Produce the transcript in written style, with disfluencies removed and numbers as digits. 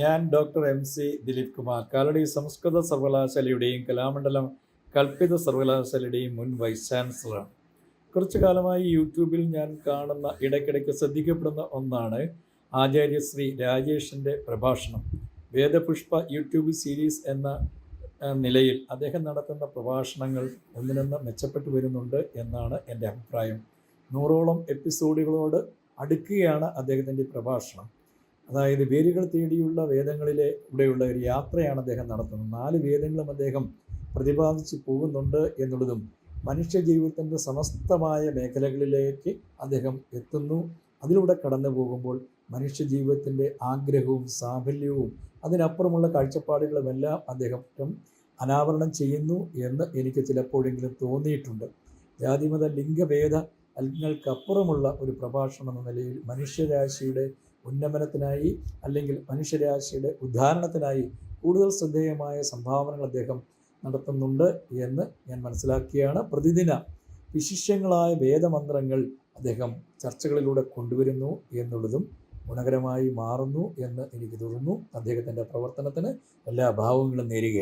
ഞാൻ doctor MC Dileep Kumar, Kalady സംസ്കൃത സർവകലാശാലയുടെയും കലാമണ്ഡലം കൽപ്പിത സർവകലാശാലയുടെയും മുൻ വൈസ് ചാൻസലറാണ്. കുറച്ചു കാലമായി യൂട്യൂബിൽ ഞാൻ കാണുന്ന, ഇടയ്ക്കിടയ്ക്ക് ശ്രദ്ധിക്കപ്പെടുന്ന ഒന്നാണ് ആചാര്യശ്രീ രാജേഷിൻ്റെ പ്രഭാഷണം. വേദപുഷ്പ യൂട്യൂബ് സീരീസ് എന്ന നിലയിൽ അദ്ദേഹം നടത്തുന്ന പ്രഭാഷണങ്ങൾ ഒന്നിനൊന്ന് മെച്ചപ്പെട്ടു വരുന്നുണ്ട് എന്നാണ് എൻ്റെ അഭിപ്രായം. 100ഓളം എപ്പിസോഡുകളോട് അടുക്കുകയാണ് അദ്ദേഹത്തിൻ്റെ പ്രഭാഷണം. അതായത് വേരുകൾ തേടിയുള്ള വേദങ്ങളിലൂടെയുള്ള ഒരു യാത്രയാണ് അദ്ദേഹം നടത്തുന്നത്. 4 വേദങ്ങളും അദ്ദേഹം പ്രതിപാദിച്ച് പോകുന്നുണ്ട് എന്നുള്ളതും മനുഷ്യ ജീവിതത്തിൻ്റെ സമസ്തമായ മേഖലകളിലേക്ക് അദ്ദേഹം എത്തുന്നു. അതിലൂടെ കടന്നു പോകുമ്പോൾ മനുഷ്യ ജീവിതത്തിൻ്റെ ആഗ്രഹവും സാഫല്യവും അതിനപ്പുറമുള്ള കാഴ്ചപ്പാടുകളുമെല്ലാം അദ്ദേഹം അനാവരണം ചെയ്യുന്നു എന്ന് എനിക്ക് ചിലപ്പോഴെങ്കിലും തോന്നിയിട്ടുണ്ട്. ജാതിമത ലിംഗഭേദ അല്പങ്ങൾക്കപ്പുറമുള്ള ഒരു പ്രഭാഷണം എന്ന നിലയിൽ മനുഷ്യരാശിയുടെ ഉന്നമനത്തിനായി അല്ലെങ്കിൽ മനുഷ്യരാശിയുടെ ഉദ്ധാരണത്തിനായി കൂടുതൽ ശ്രദ്ധേയമായ സംഭാവനകൾ അദ്ദേഹം നടത്തുന്നുണ്ട് എന്ന് ഞാൻ മനസ്സിലാക്കിയാണ്. പ്രതിദിന വിശിഷ്യങ്ങളായ വേദമന്ത്രങ്ങൾ അദ്ദേഹം ചർച്ചകളിലൂടെ കൊണ്ടുവരുന്നു എന്നുള്ളതും ഗുണകരമായി മാറുന്നു എന്ന് എനിക്ക് തോന്നുന്നു. അദ്ദേഹത്തിൻ്റെ പ്രവർത്തനത്തിന് എല്ലാ ഭാവങ്ങളും നേരുകയാണ്.